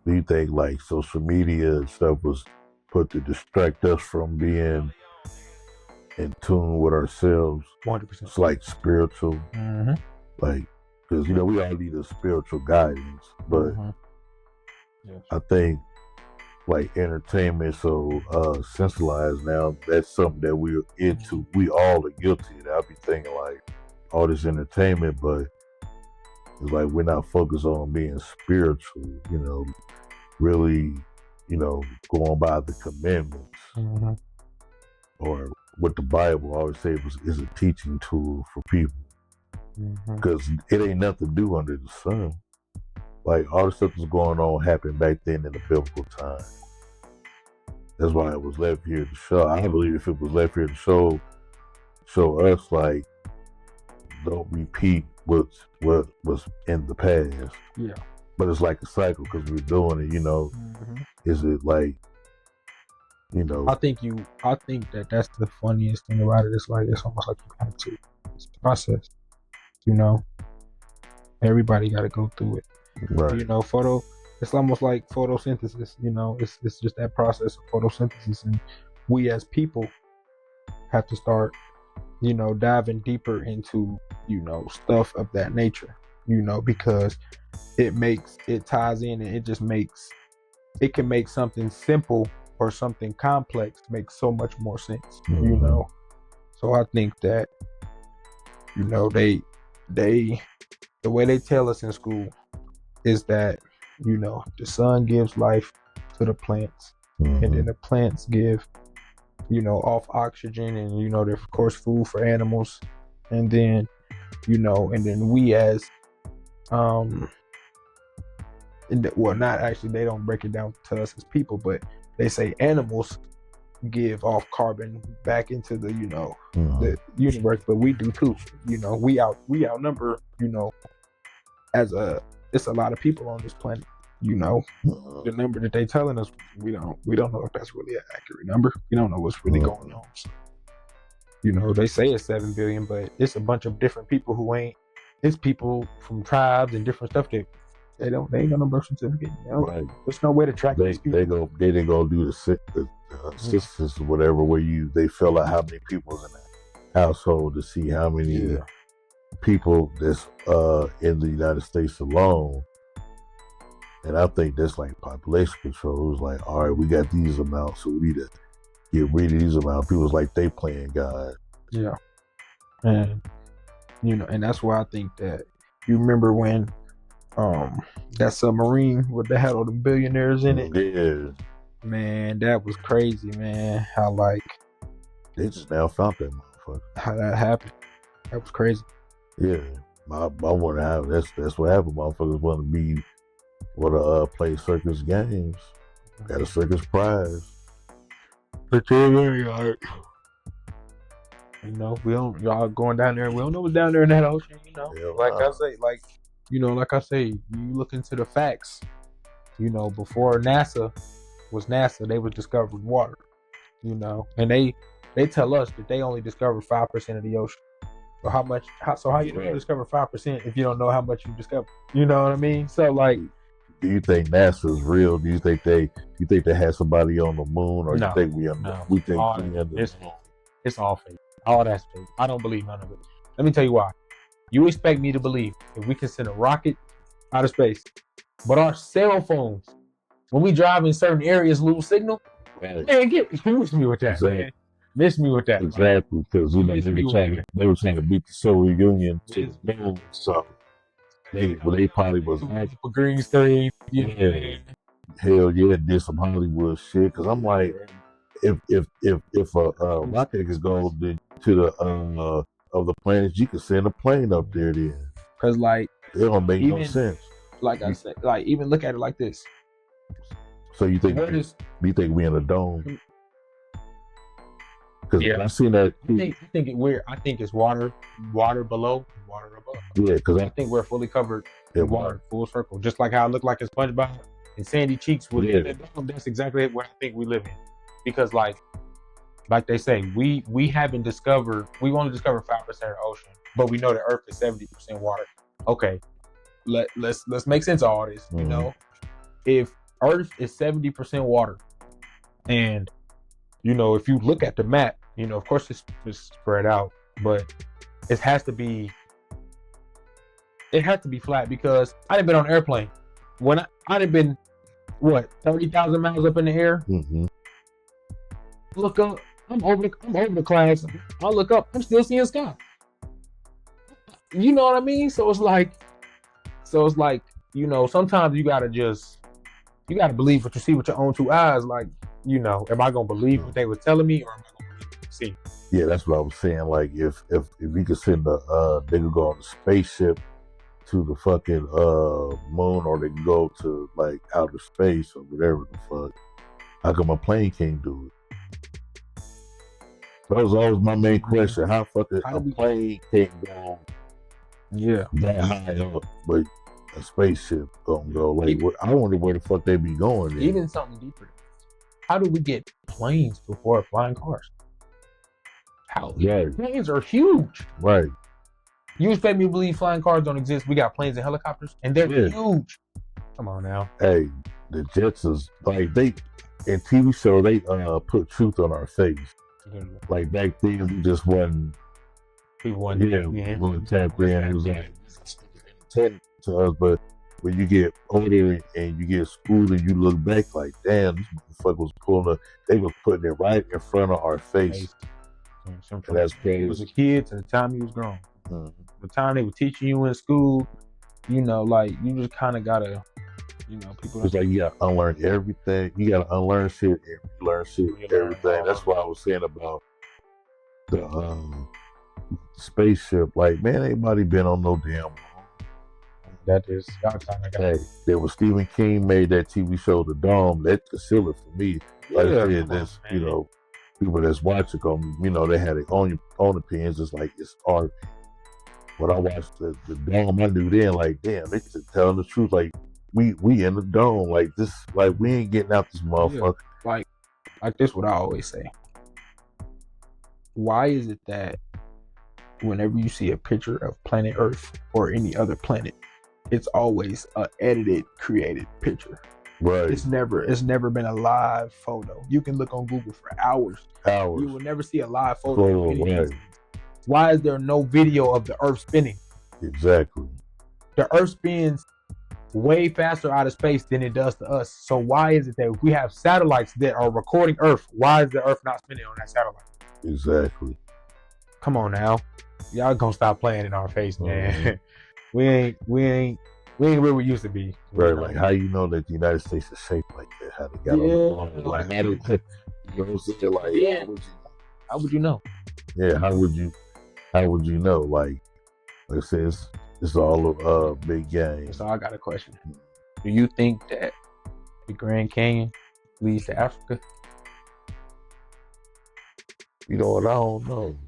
Do you think like social media and stuff was put to distract us from being in tune with ourselves? 100%. It's like spiritual, Mm-hmm. like because we all need a spiritual guidance, but Mm-hmm. Yes. I think like entertainment so centralized now. That's something that we're into. We all are guilty. And I'll be thinking like all this entertainment, but it's like we're not focused on being spiritual. Really, going by the commandments Mm-hmm. or what the Bible always say is a teaching tool for people Mm-hmm. because it ain't nothing to do under the sun. Like all the stuff that's going on happened back then in the biblical time. That's why it was left here to show. I believe if it was left here to show us like don't repeat what was in the past. Yeah. But it's like a cycle because we're doing it. Mm-hmm. Is it like I think that's the funniest thing about it. It's like it's almost like you have to. It's a process. Everybody got to go through it. right? It's almost like photosynthesis. It's just that process of photosynthesis, and we as people have to start, diving deeper into, stuff of that nature. Because it ties in, and it can make something simple or something complex make so much more sense. Mhm. So I think that, they the way they tell us in school is that, the sun gives life to the plants, and then the plants give, off oxygen, and they're of course food for animals, and then and then we as well, not actually, they don't break it down to us as people, but they say animals give off carbon back into the the universe, but we do too. We outnumber, it's a lot of people on this planet. The number that they telling us, we don't know if that's really an accurate number. We don't know what's really going on. So, they say it's 7 billion, but it's a bunch of different people it's people from tribes and different stuff that they ain't got no birth certificate. Right. There's no way to track these people. They didn't go do the census or whatever where they fill out how many people's in that household to see how many people that's in the United States alone. And I think that's like population control. It was like, all right, we got these amounts, so we need to get rid of these amounts. People was like they playing God. Yeah. And and that's why I think that you remember when that submarine with that had all the billionaires in it. Yeah. Man, that was crazy, man. How like they just now found that motherfucker. How that happened. That was crazy. Yeah. I wonder how that's what happened. Motherfuckers want to play circus games. Got a circus prize. We don't, y'all going down there. We don't know what's down there in that ocean. Like I say, you look into the facts. Before NASA was NASA, they was discovering water. And they tell us that they only discovered 5% of the ocean. So how you gonna discover 5% if you don't know how much you discovered? You know what I mean? So like, do you think NASA's real? Do you think they had somebody on the moon, or you think we it's all fake. All that's fake. I don't believe none of it. Let me tell you why. You expect me to believe if we can send a rocket out of space, but our cell phones, when we drive in certain areas, lose signal? Man, miss me with that. Exactly. Man. Miss me with that. Exactly, because they were trying to beat the Soviet Union to the moon, so they probably was for green screen. Yeah. Hell yeah, did some Hollywood shit. Because I'm like, if a rocket is going to the of the planets, you can send a plane up there then. Because like, it don't make no sense. Like I said, like even look at it like this. So you think we in a dome? Because I seen that. I think it's water below, water above. Yeah, because I think we're fully covered in water, full circle. Just like how I look like a SpongeBob and Sandy Cheeks with that's exactly what I think we live in. Because like they say, we haven't discovered. We only discovered 5% of the ocean, but we know the Earth is 70% water. Okay, let's make sense of all this. If Earth is 70% water, and you know, if you look at the map, you know, of course it's spread out, but it has to be flat because I done been on an airplane. When I done been 30,000 miles up in the air. Mm-hmm. Look up, I'm over the clouds. I look up, I'm still seeing sky. You know what I mean? So it's like, you know, sometimes you gotta believe what you see with your own two eyes. Like, you know, am I gonna believe what they were telling me, or am I gonna believe what I see? Yeah, that's what I was saying. Like, if you could send they could go on a spaceship to the fucking moon, or they can go to like outer space or whatever the fuck, how come a plane can't do it? That was always my main question. How fucking a plane can't go that high up, but a spaceship gonna go? Like, I wonder where the fuck they be going then. Even something deeper. How do we get planes before flying cars? How? Right. Planes are huge. Right. You expect me to believe flying cars don't exist? We got planes and helicopters, and they're huge. Come on now. Hey, the Jetsons, like, they in TV show, they put truth on our face. Like, back then, we just wasn't. People wasn't. When tap in, it was like 10 to us. But when you get older and you get schooled and you look back, like, damn, this motherfucker was pulling they was putting it right in front of our face. And that's crazy. He was a kid to the time he was grown. Mm-hmm. The time they were teaching you in school, you know, like, you just kind of gotta, you know, people. It's like you gotta unlearn everything. You gotta unlearn shit and relearn shit, everything. That's what I was saying about the spaceship. Like, man, anybody been on no damn moon. That is, hey, there was Stephen King made that TV show, The Dome. That concealed it for me. Like I said, that's, you know, people that's watching them, you know, they had their own opinions. It's like, it's art. When I watched the Dome, I knew then, like, damn, they just telling the truth. Like, we in the Dome, like this, like, we ain't getting out this motherfucker. Yeah. Like this, what I always say. Why is it that whenever you see a picture of planet Earth or any other planet, it's always a edited, created picture? Right. It's never been a live photo. You can look on Google for hours. You will never see a live photo of anything. Right. Why is there no video of the Earth spinning? Exactly. The Earth spins way faster out of space than it does to us. So why is it that if we have satellites that are recording Earth, why is the Earth not spinning on that satellite? Exactly. Come on now. Y'all gonna stop playing in our face, man. Mm-hmm. we ain't where we used to be. Right, like, how you know that the United States is shaped like that? How they got on the like, how did, you know what I'm saying? Like, yeah. How would you know? Yeah, how would you know? Like I said, it's all a big game. So I got a question. Do you think that the Grand Canyon leads to Africa? You know what? I don't know.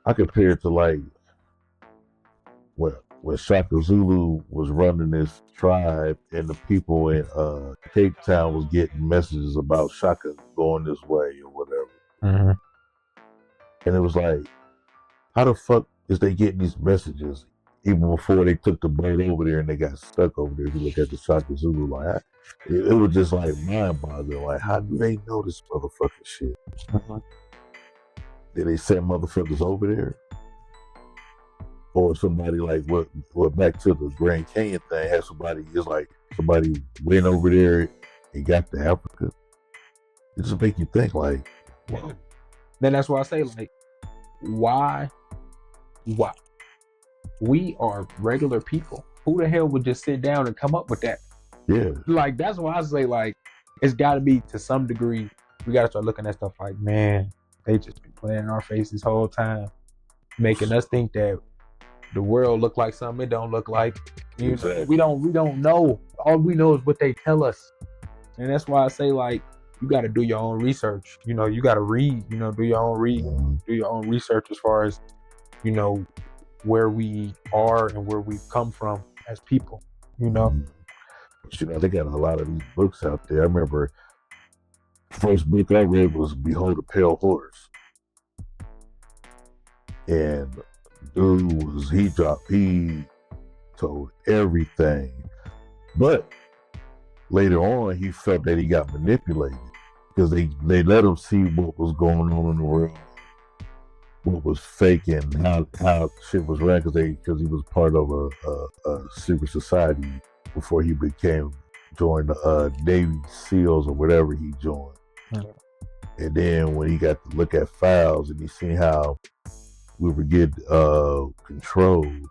I compare it to, like, when Shaka Zulu was running this tribe and the people in Cape Town was getting messages about Shaka going this way or whatever. Mm-hmm. And it was like, how the fuck is they getting these messages even before they took the boat over there and they got stuck over there? If you look at the Shaka Zulu, like, it was just like mind-boggling. Like, how do they know this motherfucking shit? Mm-hmm. Did they send motherfuckers over there? Or somebody, like, what back to the Grand Canyon thing, had somebody went over there and got to Africa. It just make you think, like, wow. Then that's why I say, like, why? We are regular people. Who the hell would just sit down and come up with that? Yeah. Like, that's why I say, like, it's got to be, to some degree, we got to start looking at stuff like, man, they just been playing in our face this whole time, making us think that the world look like something it don't look like. Exactly. We don't know. All we know is what they tell us. And that's why I say, like, you got to do your own research. You know, you got to read, you know, do your own research as far as, you know, where we are and where we've come from as people, you know. You know, they got a lot of these books out there. I remember the first book I read was Behold a Pale Horse. And dude he told everything. But later on, he felt that he got manipulated because they let him see what was going on in the world, what was fake, and how shit was ran, because he was part of a secret society before he joined the Navy SEALs or whatever he joined. And then when he got to look at files and he seen how we were getting controlled,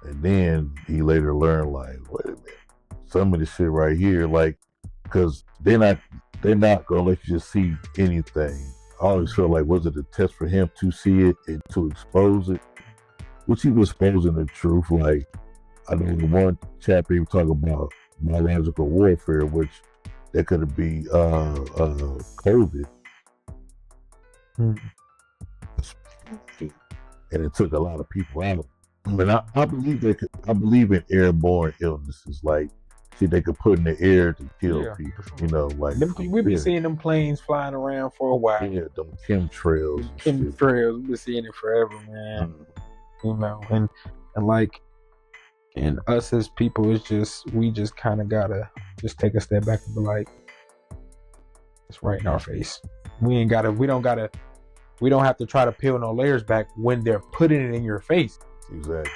and then he later learned, like, wait a minute, some of this shit right here, like, because they're not gonna let you just see anything. I always felt like, was it a test for him to see it and to expose it? Which he was exposing the truth. Like, I know in one chapter he was talking about biological warfare, which that could be COVID. And it took a lot of people out. But I believe in airborne illnesses, like shit they could put in the air to kill people. You know, like we've been seeing them planes flying around for a while. Yeah, them chemtrails. We've been seeing it forever, man. You know, and like, and us as people, we just kind of gotta just take a step back and be like, it's right in our face. We don't have to try to peel no layers back when they're putting it in your face. Exactly.